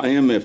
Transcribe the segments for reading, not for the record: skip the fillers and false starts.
IMF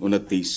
29,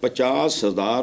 50,000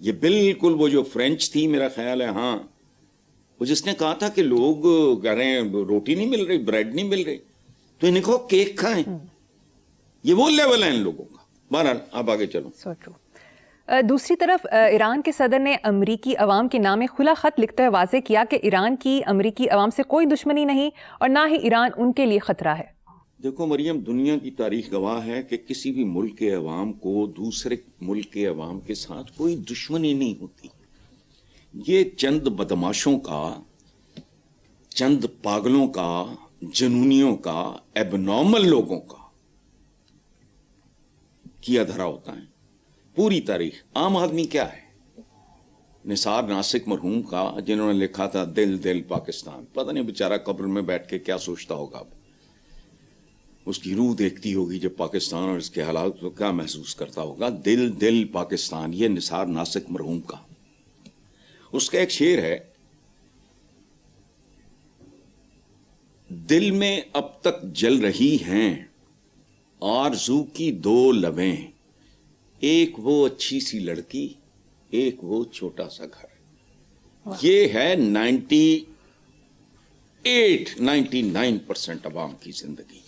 یہ بالکل وہ جو فرینچ تھی میرا خیال ہے، ہاں، وہ جس نے کہا تھا کہ لوگ کہہ رہے ہیں روٹی نہیں مل رہی، بریڈ نہیں مل رہی، تو انہیں کہو کیک کھائیں. یہ وہ لیول ہے ان لوگوں کا. بہرحال آپ آگے چلو. So true. دوسری طرف ایران کے صدر نے امریکی عوام کے نام کھلا خط لکھتے ہوئے واضح کیا کہ ایران کی امریکی عوام سے کوئی دشمنی نہیں اور نہ ہی ایران ان کے لیے خطرہ ہے. دیکھو مریم، دنیا کی تاریخ گواہ ہے کہ کسی بھی ملک کے عوام کو دوسرے ملک کے عوام کے ساتھ کوئی دشمنی نہیں ہوتی. یہ چند بدماشوں کا، چند پاگلوں کا، جنونیوں کا، ایب نارمل لوگوں کا کیا دھرا ہوتا ہے. پوری تاریخ عام آدمی کیا ہے؟ نثار ناسک مرحوم کا، جنہوں نے لکھا تھا دل دل پاکستان، پتہ نہیں بیچارہ قبر میں بیٹھ کے کیا سوچتا ہوگا. اب اس کی روح دیکھتی ہوگی جب پاکستان اور اس کے حالات کو، کیا محسوس کرتا ہوگا. دل دل پاکستان، یہ نثار ناسک مرحوم کا. اس کا ایک شعر ہے، دل میں اب تک جل رہی ہیں آرزو کی دو لبیں، ایک وہ اچھی سی لڑکی، ایک وہ چھوٹا سا گھر. یہ ہے 99% عوام کی زندگی.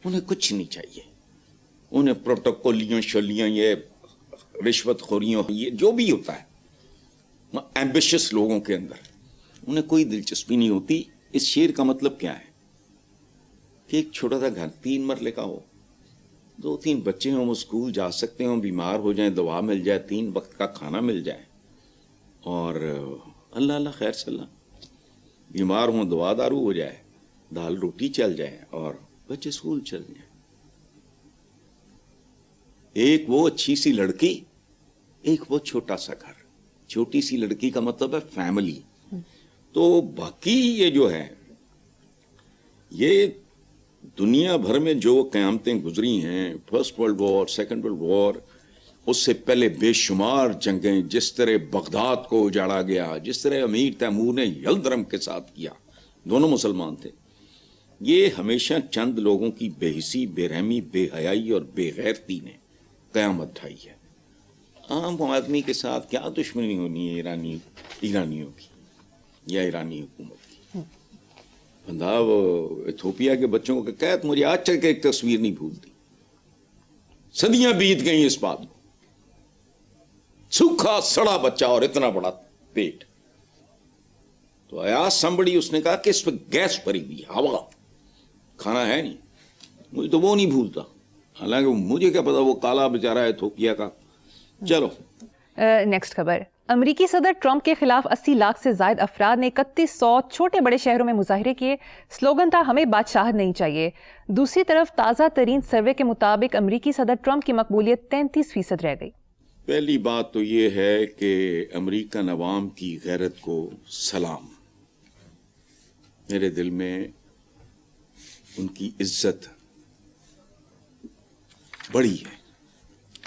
انہیں کچھ نہیں چاہیے. انہیں پروٹوکولیوں شلیوں، یہ رشوت خوریوں، یہ جو بھی ہوتا ہے ایمبیشس لوگوں کے اندر، انہیں کوئی دلچسپی نہیں ہوتی. اس شعر کا مطلب کیا ہے کہ ایک چھوٹا سا گھر 3 مرلے کا ہو، 2-3 بچے ہوں، وہ اسکول جا سکتے ہوں، بیمار ہو جائیں دوا مل جائے، 3 وقت کا کھانا مل جائے، اور اللہ اللہ خیر صلی اللہ، بیمار ہوں دوا دارو ہو جائے، دال روٹی چل جائے، اور بچے اسکول چل جائیں. ایک وہ اچھی سی لڑکی، ایک وہ چھوٹا سا گھر. چھوٹی سی لڑکی کا مطلب ہے فیملی. تو باقی یہ جو ہے، یہ دنیا بھر میں جو قیامتیں گزری ہیں، first world war, second world war, اس سے پہلے بے شمار جنگیں، جس طرح بغداد کو اجاڑا گیا، جس طرح امیر تیمور نے یلدرم کے ساتھ کیا، دونوں مسلمان تھے، یہ ہمیشہ چند لوگوں کی بے حسی، بے رحمی، بے حیائی اور بے غیرتی نے قیامت ڈھائی ہے. عام آدمی کے ساتھ کیا دشمنی ہونی ہے ایرانیوں کی یا ایرانی حکومت کی. بندہ وہ ایتھوپیا کے بچوں کو کہتے، مجھے آج تک ایک تصویر نہیں بھولتی. صدیاں بیت گئی اس بات کو. سوکھا سڑا بچہ اور اتنا بڑا پیٹ. تو آیا سمبڑی، اس نے کہا کہ اس پہ گیس بھری ہوئی، ہوا، کھانا ہے نہیں. مجھے تو وہ نہیں بھولتا، حالانکہ مجھے کیا پتا وہ کالا بیچارہ ہے ایتھوپیا کا. چلو نیکسٹ خبر. امریکی صدر ٹرمپ کے خلاف 80 لاکھ سے زائد افراد نے 3100 چھوٹے بڑے شہروں میں مظاہرے کیے. سلوگن تھا ہمیں بادشاہت نہیں چاہیے. دوسری طرف تازہ ترین سروے کے مطابق امریکی صدر ٹرمپ کی مقبولیت 33% رہ گئی. پہلی بات تو یہ ہے کہ امریکن عوام کی غیرت کو سلام. میرے دل میں ان کی عزت بڑی ہے.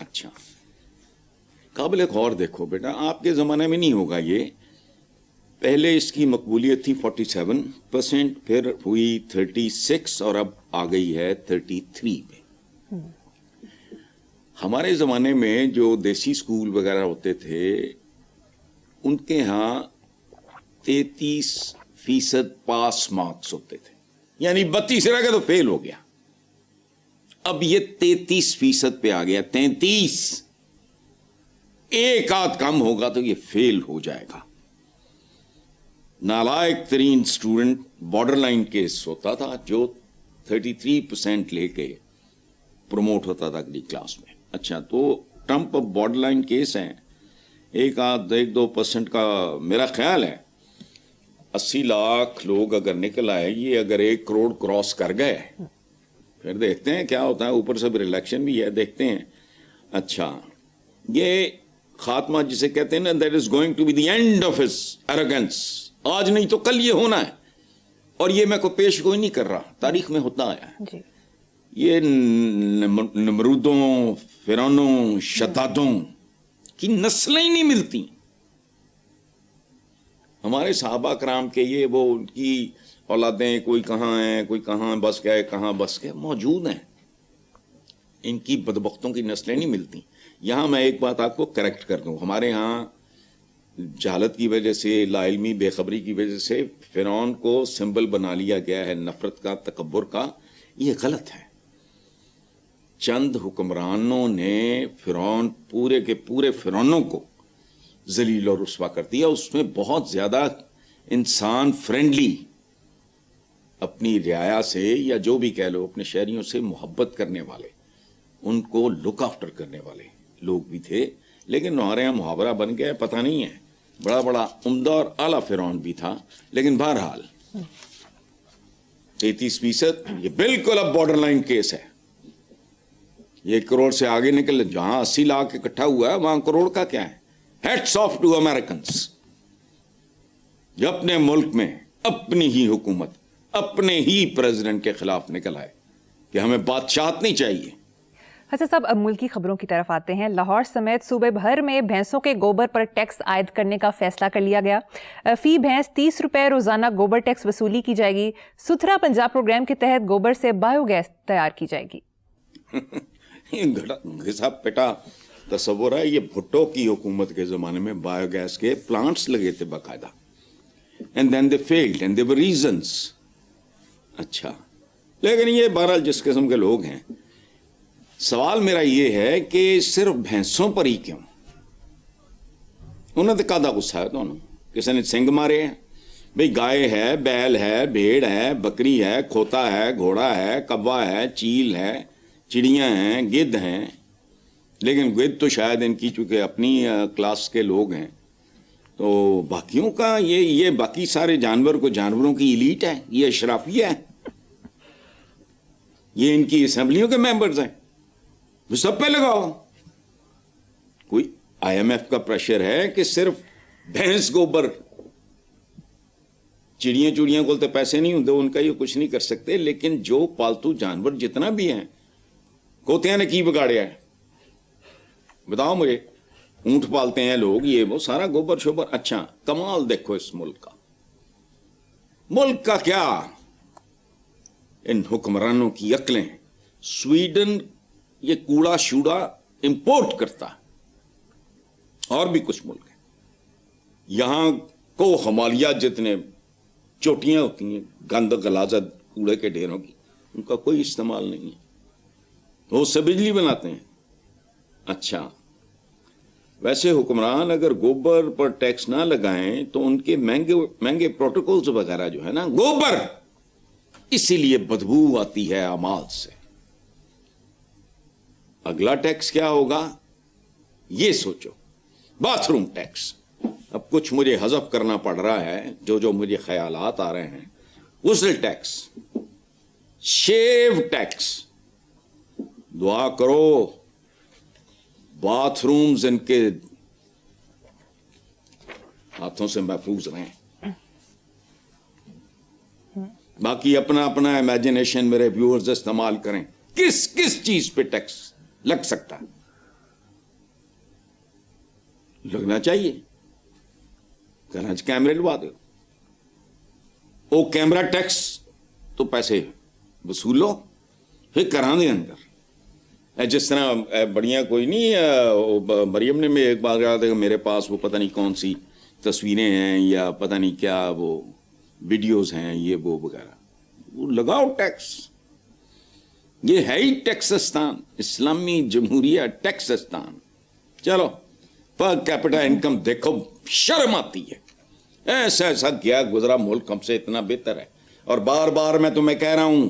اچھا، قابل غور دیکھو بیٹا، آپ کے زمانے میں نہیں ہوگا یہ. پہلے اس کی مقبولیت تھی 47%، پھر ہوئی 36 اور اب آ گئی ہے 33 میں. ہمارے زمانے میں جو دیسی اسکول وغیرہ ہوتے تھے ان کے ہاں 33% پاس مارکس ہوتے تھے، یعنی 32 رہ گئے تو فیل ہو گیا. اب یہ 33% پہ آ گیا. 33، ایک آدھ کم ہوگا تو یہ فیل ہو جائے گا. نالائق ترین اسٹوڈنٹ بارڈر لائن کیس ہوتا تھا جو 33% لے کے پروموٹ ہوتا تھا اگلی کلاس میں. اچھا، تو ٹرمپ اب بارڈر لائن کیس ہیں، 1-2% کا میرا خیال ہے. 80 لاکھ لوگ اگر نکل آئے، یہ اگر 1 کروڑ کراس کر گئے، پھر دیکھتے ہیں کیا ہوتا ہے. اوپر سے پھر الیکشن بھی ہے، دیکھتے ہیں. اچھا، یہ خاتمہ جسے کہتے ہیں نا، that is going to be the end of his arrogance. آج نہیں تو کل یہ ہونا ہے، اور یہ میں کو پیش گوئی نہیں کر رہا، تاریخ میں ہوتا آیا ہے. جی. یہ نمرودوں، فرعونوں، شدادوں کی نسلیں ہی نہیں ملتی. ہمارے صحابہ کرام کے یہ وہ ان کی اولادیں کوئی کہاں ہیں، کوئی کہاں بس گئے، کہاں بس گئے، موجود ہیں. ان کی بدبختوں کی نسلیں نہیں ملتی. یہاں میں ایک بات آپ کو کریکٹ کر دوں, ہمارے ہاں جہالت کی وجہ سے, لا علمی بے خبری کی وجہ سے فرعون کو سمبل بنا لیا گیا ہے نفرت کا, تکبر کا. یہ غلط ہے. چند حکمرانوں نے فرعون پورے کے پورے فرعونوں کو ذلیل اور رسوا کر دیا. اس میں بہت زیادہ انسان فرینڈلی, اپنی رعایا سے یا جو بھی کہہ لو اپنے شہریوں سے محبت کرنے والے, ان کو لک آفٹر کرنے والے لوگ بھی تھے. لیکن ہمارے یہاں محاورہ بن گیا, پتہ نہیں ہے, بڑا بڑا عمدہ اور اعلیٰ فرعون بھی تھا. لیکن بہرحال 33% یہ بالکل اب بارڈر لائن کیس ہے. 1 کروڑ سے آگے نکل, جہاں 80 لاکھ اکٹھا ہوا ہے وہاں کروڑ کا کیا ہے. Hats of two Americans. جو اپنے ملک میں اپنی ہی حکومت, اپنے ہی پریزیڈنٹ کے خلاف نکل آئے کہ ہمیں بادشاہت نہیں چاہیے. حسن صاحب, اب ملکی خبروں کی طرف آتے ہیں. لاہور سمیت صوبے بھر میں بھینسوں کے گوبر پر ٹیکس عائد کرنے کا فیصلہ کر لیا گیا. فی بھینس 30 روپے روزانہ گوبر ٹیکس وصولی کی جائے گی. ستھرا پنجاب پروگرام کے تحت گوبر سے بایو گیس تیار کی جائے گی. گھسا پٹا تصور ہے. یہ بھٹو کی حکومت کے زمانے میں بایو گیس کے پلانٹس لگے تھے باقاعدہ, and then they field and they were reasons. اچھا, لیکن یہ بہرحال جس قسم کے لوگ ہیں, سوال میرا یہ ہے کہ صرف بھینسوں پر ہی کیوں؟ انہوں نے کادا غصہ ہے دونوں, کسی نے سنگ مارے ہیں. بھئی گائے ہے, بیل ہے, بھیڑ ہے, بکری ہے, کھوتا ہے, گھوڑا ہے, کوا ہے, چیل ہے, چڑیاں ہیں, گدھ ہیں. لیکن گدھ تو شاید ان کی چونکہ اپنی کلاس کے لوگ ہیں, تو باقیوں کا یہ باقی سارے جانور کو جانوروں کی ایلیٹ ہے, یہ اشرافیہ ہے, یہ ان کی اسمبلیوں کے ممبرز ہیں. وہ سب پہ لگاؤ. کوئی IMF کا پریشر ہے کہ صرف بھینس گوبر, چڑیاں کو تو پیسے نہیں ہوتے ان کا, یہ کچھ نہیں کر سکتے. لیکن جو پالتو جانور جتنا بھی ہیں, کوتیاں نے کی بگاڑیا ہے بتاؤ مجھے. اونٹ پالتے ہیں لوگ, یہ وہ سارا گوبر شوبر. اچھا, کمال دیکھو اس ملک کا کیا ان حکمرانوں کی عقلیں. سویڈن یہ کوڑا شوڑا امپورٹ کرتا, اور بھی کچھ ملک ہیں. یہاں کو ہمالیات جتنے چوٹیاں ہوتی ہیں گند غلاظت کوڑے کے ڈھیروں کی, ان کا کوئی استعمال نہیں ہے, وہ اس سے بجلی بناتے ہیں. اچھا, ویسے حکمران اگر گوبر پر ٹیکس نہ لگائیں تو ان کے مہنگے پروٹوکولز وغیرہ جو ہے نا, گوبر اسی لیے بدبو آتی ہے اعمال سے. اگلا ٹیکس کیا ہوگا یہ سوچو. Bath room tax. اب کچھ مجھے حذف کرنا پڑ رہا ہے, جو مجھے خیالات آ رہے ہیں. غسل ٹیکس, شیو ٹیکس. دعا کرو باتھ رومز ان کے ہاتھوں سے محفوظ رہیں. باقی اپنا امیجنیشن میرے ویورز استعمال کریں. کس چیز پہ ٹیکس لگ سکتا ہے؟ لگنا چاہیے. گھر کیمرے لوا دو, وہ کیمرہ ٹیکس تو پیسے وصول لو, پھر کران دے اندر. جس طرح بڑیاں کوئی نہیں, مریم نے میں ایک بار کہا تھا کہ میرے پاس وہ پتہ نہیں کون سی تصویریں ہیں یا پتہ نہیں کیا وہ ویڈیوز ہیں یہ وہ وغیرہ, وہ لگاؤ ٹیکس. یہ ہے ہی ٹیکسستان, اسلامی جمہوریہ ٹیکسستان. چلو پر کیپٹا انکم دیکھو, شرم آتی ہے. ایسا کیا گزرا ملک ہم سے اتنا بہتر ہے. اور بار بار میں تمہیں کہہ رہا ہوں,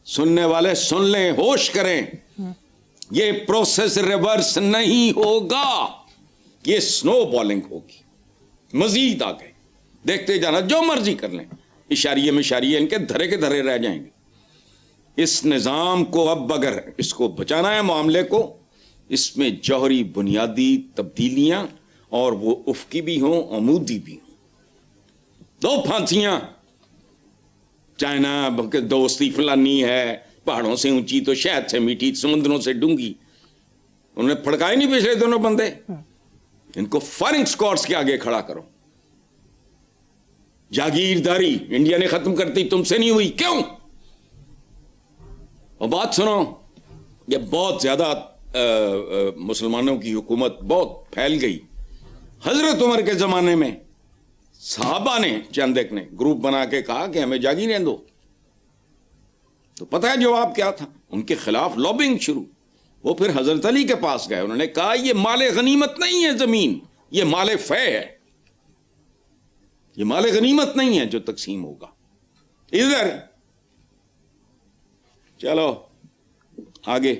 سننے والے سن لیں, ہوش کریں, یہ پروسیس ریورس نہیں ہوگا, یہ سنو بالنگ ہوگی. مزید آگے دیکھتے جانا, جو مرضی کر لیں, اشاریے میں اشاریے ان کے دھرے کے دھرے رہ جائیں گے. اس نظام کو اب اگر اس کو بچانا ہے معاملے کو, اس میں جوہری بنیادی تبدیلیاں, اور وہ افقی بھی ہوں عمودی بھی ہوں. 2 پھانسیاں, چائنا دوستی فلانی ہے, پہاڑوں سے اونچی تو شہد سے میٹھی, سمندروں سے ڈونگی. انہوں نے پھڑکائے نہیں پچھلے دونوں بندے. ان کو فائرنگ سکواڈز کے آگے کھڑا کرو. جاگیرداری انڈیا نے ختم کرتی, تم سے نہیں ہوئی, کیوں؟ اور بات سنو, یہ بہت زیادہ مسلمانوں کی حکومت بہت پھیل گئی. حضرت عمر کے زمانے میں صحابہ نے چند ایک نے گروپ بنا کے کہا کہ ہمیں جاگیریں دو. تو پتہ ہے جواب کیا تھا؟ ان کے خلاف لابنگ شروع. وہ پھر حضرت علی کے پاس گئے, انہوں نے کہا یہ مال غنیمت نہیں ہے زمین, یہ مال فے ہے, یہ مال غنیمت نہیں ہے جو تقسیم ہوگا. ادھر چلو آگے.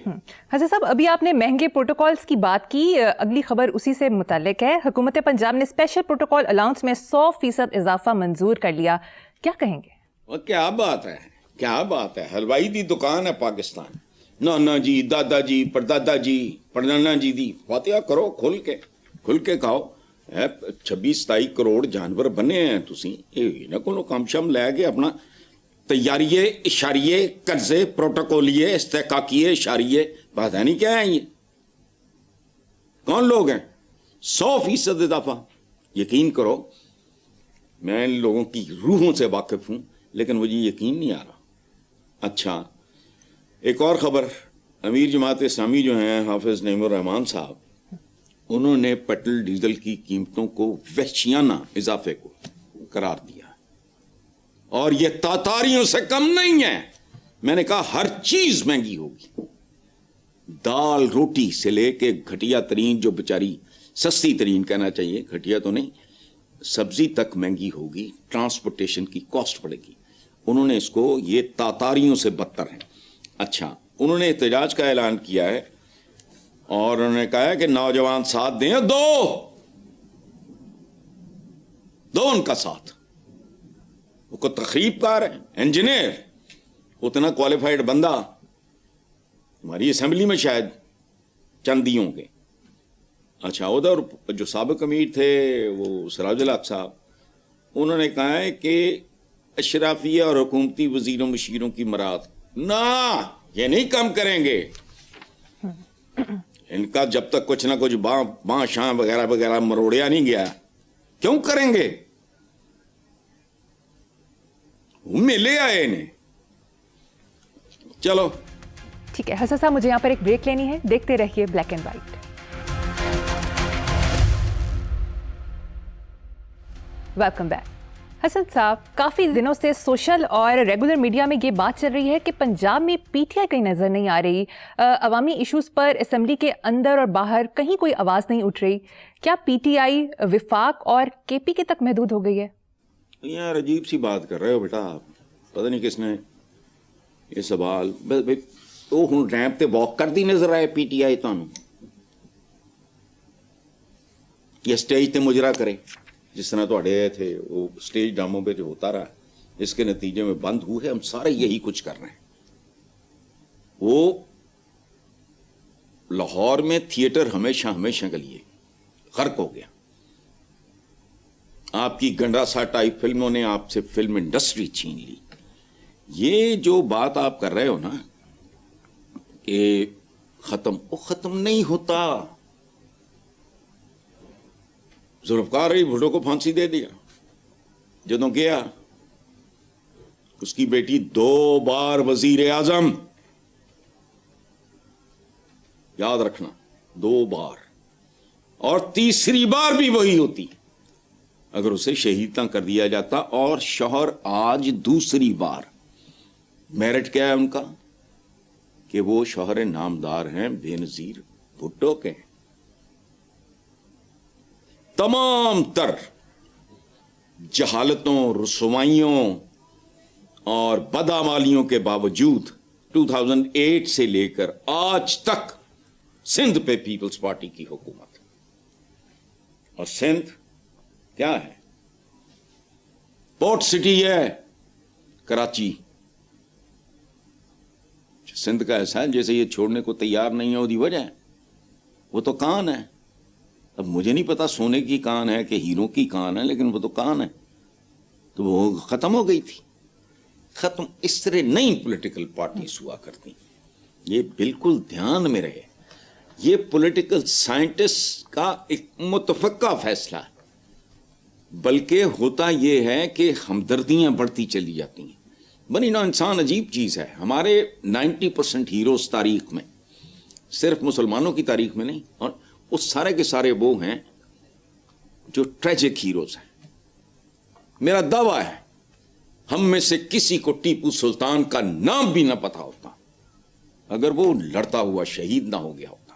حضرت صاحب ابھی آپ نے مہنگے پروٹوکالز کی بات کی, اگلی خبر اسی سے متعلق ہے. حکومت پنجاب نے اسپیشل پروٹوکال الاؤنس میں 100% اضافہ منظور کر لیا, کیا کہیں گے؟ وہ کیا بات ہے, کیا بات ہے. حلوائی دی دکان ہے پاکستان. نانا جی, دادا جی, پردادا جی, پردانا جی دی فاتحہ کرو, کھل کے کھاؤ. 26-27 کروڑ جانور بنے ہیں تسی, نہ کو کام شام لے کے اپنا تیاریے اشاریے قرضے پروٹوکولیے استحقاقیے اشاریے پتہ نہیں کیا ہیں یہ کون لوگ ہیں. 100% اضافہ. یقین کرو میں ان لوگوں کی روحوں سے واقف ہوں لیکن مجھے یقین نہیں آ رہا. اچھا ایک اور خبر, امیر جماعت اسلامی جو ہیں حافظ نعیم الرحمان صاحب, انہوں نے پیٹرول ڈیزل کی قیمتوں کو وحشیانہ اضافے کو قرار دیا اور یہ تاتاریوں سے کم نہیں ہے. میں نے کہا ہر چیز مہنگی ہوگی, دال روٹی سے لے کے گھٹیا ترین جو بیچاری سستی ترین کہنا چاہیے, گھٹیا تو نہیں, سبزی تک مہنگی ہوگی, ٹرانسپورٹیشن کی کاسٹ بڑھے گی. انہوں نے اس کو یہ تاتاریوں سے بدتر ہیں. اچھا انہوں نے احتجاج کا اعلان کیا ہے اور انہوں نے کہا ہے کہ نوجوان ساتھ دیں, دو ان کا ساتھ. وہ کو تخریب کار ہے, انجینئر, اتنا کوالیفائڈ بندہ ہماری اسمبلی میں شاید چند ہی ہوں گے. اچھا ادھر جو سابق امیر تھے وہ سراج الحق صاحب, انہوں نے کہا ہے کہ اشرافیہ اور حکومتی وزیروں مشیروں کی مراد نہ, یہ نہیں کم کریں گے. ان کا جب تک کچھ نہ کچھ باں شاں وغیرہ وغیرہ مروڑیا نہیں گیا, کیوں کریں گے؟ ملے آئے انہیں. چلو ٹھیک ہے حسن صاحب, مجھے یہاں پر ایک بریک لینی ہے, دیکھتے رہیے black and white. Welcome back. Hasan sahab, کافی دنوں سے سوشل اور ریگولر میڈیا میں یہ بات چل رہی ہے کہ پنجاب میں پی ٹی آئی کہیں نظر نہیں آ رہی, عوامی ایشوز پر اسمبلی کے اندر اور باہر کہیں کوئی آواز نہیں اٹھ رہی. کیا پی ٹی آئی وفاق اور کے پی کے تک محدود ہو گئی ہے؟ یار عجیب سی بات کر رہے ہو بیٹا آپ, پتہ نہیں کس نے یہ سوال. تو ہوں ریمپ تے واک کرتی نظر آئے پی ٹی آئی تانوں, یا سٹیج تے مجرا کرے جس طرح تھے وہ سٹیج ڈراموں پہ جو ہوتا رہا, اس کے نتیجے میں بند ہوئے. ہم سارے یہی کچھ کر رہے ہیں. وہ لاہور میں تھیٹر ہمیشہ کے لیے غرق ہو گیا. آپ کی گنڈاسا ٹائپ فلموں نے آپ سے فلم انڈسٹری چھین لی. یہ جو بات آپ کر رہے ہو نا کہ وہ ختم نہیں ہوتا. ذوالفقار علی بھٹو کو پھانسی دے دیا, جدوں گیا اس کی بیٹی 2 بار وزیر اعظم, یاد رکھنا 2 بار, اور تیسری بار بھی وہی ہوتی اگر اسے شہید نہ کر دیا جاتا. اور شوہر آج دوسری بار, میرٹ کیا ہے ان کا کہ وہ شوہر نامدار ہیں بے نظیر بھٹو کے. تمام تر جہالتوں, رسوائیوں اور بدعمالیوں کے باوجود 2008 سے لے کر آج تک سندھ پہ پیپلز پارٹی کی حکومت. اور سندھ کیا ہے؟ پورٹ سٹی ہے کراچی. سندھ کا ایسا ہے جیسے یہ چھوڑنے کو تیار نہیں ہے. وہ وجہ ہے وہ تو کان ہے. اب مجھے نہیں پتا سونے کی کان ہے کہ ہیروں کی کان ہے, لیکن وہ تو کان ہے. تو وہ ختم ہو گئی تھی. ختم اس طرح نئی پولیٹیکل پارٹیز ہوا کرتی. یہ بالکل دھیان میں رہے, یہ پولیٹیکل سائنٹسٹ کا ایک متفقہ فیصلہ ہے. بلکہ ہوتا یہ ہے کہ ہمدردیاں بڑھتی چلی جاتی ہیں. بنی نو انسان عجیب چیز ہے. ہمارے 90% ہیروز تاریخ میں صرف مسلمانوں کی تاریخ میں نہیں, اور وہ سارے کے سارے وہ ہیں جو ٹریجک ہیروز ہیں. میرا دعویٰ ہے ہم میں سے کسی کو ٹیپو سلطان کا نام بھی نہ پتا ہوتا اگر وہ لڑتا ہوا شہید نہ ہو گیا ہوتا.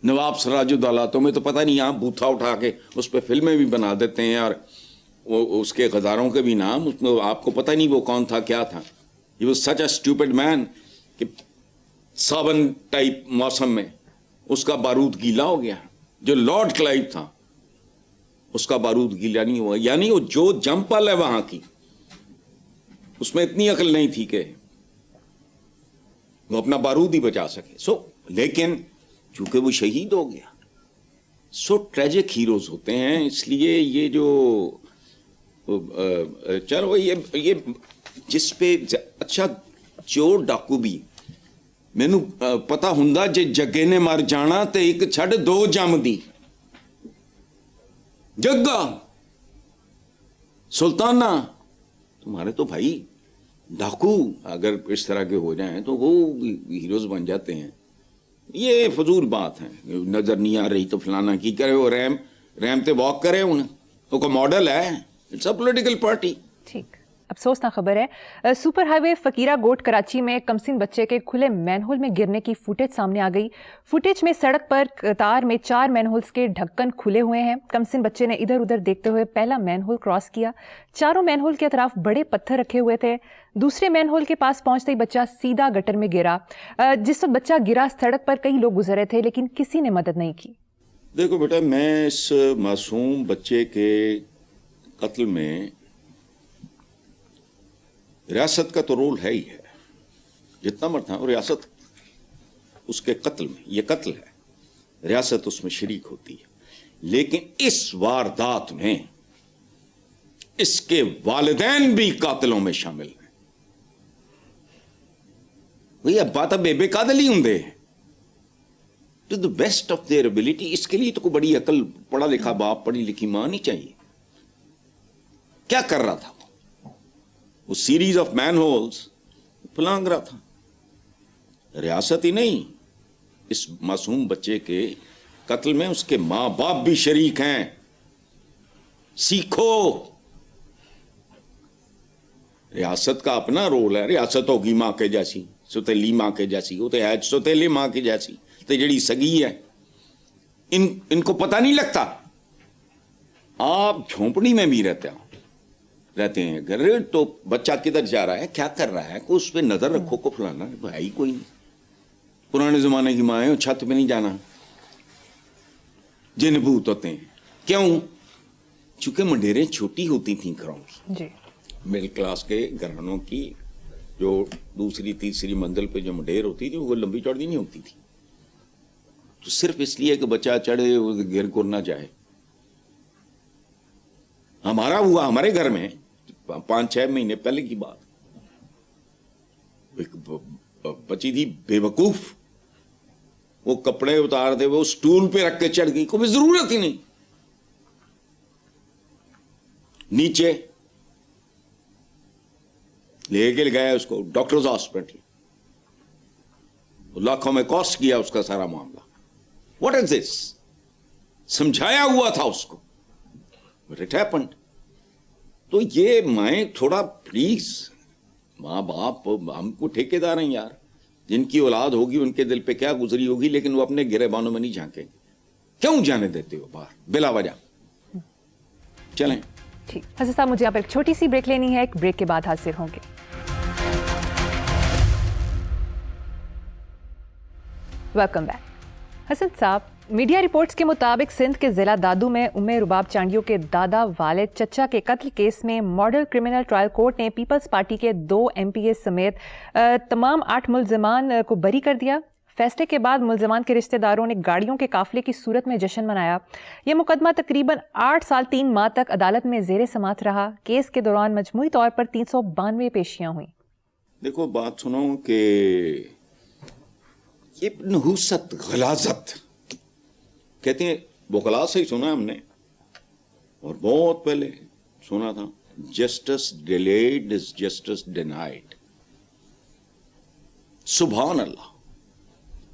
نواب سراج الدولہ تمہیں تو پتہ نہیں, یہاں بوتھا اٹھا کے اس پہ فلمیں بھی بنا دیتے ہیں, اور اس کے غداروں کے بھی نام, اس میں آپ کو پتہ نہیں وہ کون تھا کیا تھا. He was such a stupid man کہ سابن ٹائپ موسم میں اس کا بارود گیلا ہو گیا. جو لارڈ کلائیو تھا اس کا بارود گیلا نہیں ہوا, یعنی وہ جو جمپل ہے وہاں کی اس میں اتنی عقل نہیں تھی کہ وہ اپنا بارود ہی بچا سکے. لیکن چونکہ وہ شہید ہو گیا, ٹریجک ہیروز ہوتے ہیں. اس لیے یہ جو چلو یہ جس پہ اچھا چور ڈاکو بھی مینو پتا ہوں جے جگے نے مر جانا تے ایک چھڑ دو جم دی. جگا سلطانہ تمہارے تو بھائی ڈاکو اگر اس طرح کے ہو جائیں تو وہ ہیروز بن جاتے ہیں. یہ فضول بات ہے, نظر نہیں آ رہی تو فلانا کی کرے, وہ ریم تے واک کرے, وہ کو ماڈل ہے, اٹس اے پولیٹیکل پارٹی. ٹھیک, افسوسناک خبر ہے, سپر ہائی وے فقیرہ گوٹ کراچی میں کمسن بچے کے کھلے مین ہول میں گرنے کی فوٹیج سامنے آ گئی. فوٹیج میں سڑک پر قطار میں 4 مین ہولز کے ڈھکن کھلے ہوئے ہیں. کمسن بچے نے ادھر ادھر دیکھتے ہوئے پہلا مین ہول کراس کیا. چاروں مین ہول کے اطراف بڑے پتھر رکھے ہوئے تھے. دوسرے مین ہول کے پاس پہنچتے ہی بچہ سیدھا گٹر میں گرا. جس وقت بچہ گرا سڑک پر کئی لوگ گزر رہے تھے لیکن کسی نے مدد نہیں کی. دیکھو بیٹا, میں اس معصوم بچے کے قتل میں ریاست کا تو رول ہے ہی ہے, جتنا مرتا ہے ریاست اس کے قتل میں, یہ قتل ہے, ریاست اس میں شریک ہوتی ہے. لیکن اس واردات میں اس کے والدین بھی قاتلوں میں شامل ہیں. وہی ابا تو بے قاتل ہی ہوں to the best of their ability. اس کے لیے تو کوئی بڑی عقل, پڑھا لکھا باپ, پڑھی لکھی ماں نہیں چاہیے. کیا کر رہا تھا وہ سیریز آف مین ہولز پھلانگ رہا تھا. ریاست ہی نہیں, اس معصوم بچے کے قتل میں اس کے ماں باپ بھی شریک ہیں. سیکھو, ریاست کا اپنا رول ہے. ریاست ہوگی ماں کے جیسی, ستیلی ماں کے جیسی, وہ تو ہے ستیلی ماں کی جیسی, تو جڑی سگی ہے ان کو پتہ نہیں لگتا. آپ جھونپڑی میں بھی رہتے ہیں اگر تو بچہ کدھر جا رہا ہے, کیا کر رہا ہے, کو اس پہ نظر رکھو, کو فلانا بھائی کوئی نہیں. پرانے زمانے کی ماں ہے, چھت پہ نہیں جانا, جن بھوت ہوتے ہیں. کیوں؟ چونکہ منڈیریں چھوٹی ہوتی تھیں گھروں کی, جی, مڈل کلاس کے گھرانوں کی جو دوسری تیسری منزل پہ جو منڈیر ہوتی تھی وہ لمبی چوڑی نہیں ہوتی تھی. تو صرف اس لیے کہ بچہ چڑھے گر کر نہ جائے. ہمارا ہوا ہمارے گھر میں 5-6 مہینے پہلے کی بات, ایک بچی تھی بے وقوف, وہ کپڑے اتار دے وہ سٹول پہ رکھ کے چڑھ گئی, کوئی ضرورت ہی نہیں. نیچے لے کے گیا اس کو ڈاکٹرز ہاسپٹل, لاکھوں میں کاسٹ کیا اس کا سارا معاملہ. واٹ از دس؟ سمجھایا ہوا تھا اس کو, بٹ اٹ ہیپنڈ. تو یہ مائیں تھوڑا پلیز, ماں باپ ہم کو ٹھیکیدار ہیں یار, جن کی اولاد ہوگی ان کے دل پہ کیا گزری ہوگی, لیکن وہ اپنے گرے بانوں میں نہیں جھانکیں. کیوں جانے دیتے ہو باہر بلا وجہ؟ چلیں ٹھیک. حسن صاحب مجھے یہاں پر ایک چھوٹی سی بریک لینی ہے, ایک بریک کے بعد حاضر ہوں گے. Welcome back. حسن صاحب, میڈیا رپورٹس کے مطابق سندھ کے ضلع دادو میں رباب چانڈیوں کے دادا والد چچا کے قتل کیس میں ماڈل کرمنل ٹرائل کورٹ نے پیپلز پارٹی کے 2 MPA سمیت تمام 8 ملزمان کو بری کر دیا. فیصلے کے بعد ملزمان کے رشتہ داروں نے گاڑیوں کے قافلے کی صورت میں جشن منایا. یہ مقدمہ تقریباً 8 سال 3 ماہ تک عدالت میں زیر سماعت رہا. کیس کے دوران مجموعی طور پر 392 پیشیاں ہوئیں. دیکھو بات سنو کہ یہ نحوست غلاظت کہتے ہیں, بغلا سے ہی سنا ہم نے, اور بہت پہلے سنا تھا, justice delayed is justice denied. سبحان اللہ,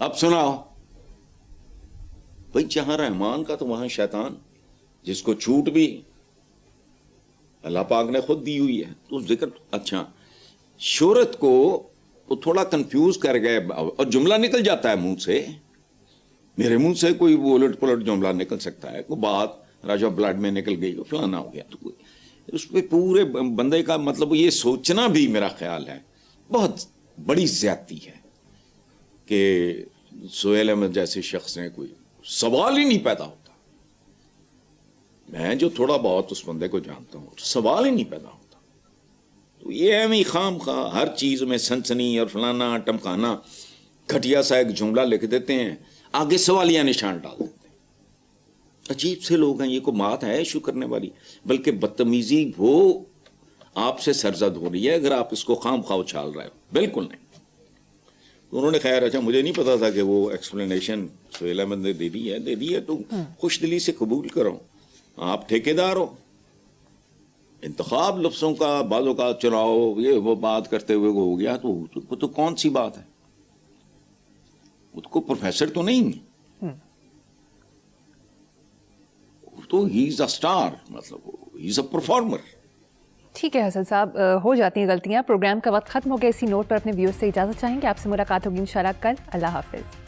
اب سناؤ بھائی، جہاں رحمان کا تو وہاں شیطان، جس کو چھوٹ بھی اللہ پاک نے خود دی ہوئی ہے. تو ذکر اچھا شہرت کو وہ تھوڑا کنفیوز کر گئے، اور جملہ نکل جاتا ہے منہ سے، میرے منہ سے کوئی الٹ پلٹ جملہ نکل سکتا ہے، کوئی بات راجا بلڈ میں نکل گئی، فلانا ہو گیا. تو اس پہ پورے بندے کا مطلب یہ سوچنا بھی میرا خیال ہے بہت بڑی زیادتی ہے کہ سہیل احمد جیسے شخص نے کوئی سوال ہی نہیں پیدا ہوتا. میں جو تھوڑا بہت اس بندے کو جانتا ہوں، سوال ہی نہیں پیدا ہوتا. تو یہ ہے خام خواہ ہر چیز میں سنسنی اور فلانا ٹمکانا، گھٹیا سا ایک جملہ لکھ دیتے ہیں، آگے سوالیہ نشان ڈال دیتے ہیں. عجیب سے لوگ ہیں. یہ کوئی بات ہے ایشو کرنے والی؟ بلکہ بدتمیزی وہ آپ سے سرزد ہو رہی ہے اگر آپ اس کو خام خواہ اچھال رہے ہو. بالکل نہیں. انہوں نے خیر اچھا مجھے نہیں پتا تھا کہ وہ ایکسپلینیشن سہیل احمد نے دے دی ہے تو خوش دلی سے قبول کرو. آپ ٹھیکیدار ہو. انتخاب لفظوں کا بعضوں کا چناؤ یہ وہ بات کرتے ہوئے وہ ہو گیا تو کون سی بات ہے؟ وہ تو پروفیسر تو نہیں ہے، تو ہی از اے اسٹار، مطلب ہی از اے پرفارمر. ٹھیک ہے حسن صاحب، ہو جاتی ہیں غلطیاں. پروگرام کا وقت ختم ہو گیا. اسی نوٹ پر اپنے ویورز سے اجازت چاہیں گے. آپ سے ملاقات ہوگی انشاءاللہ کل. اللہ حافظ.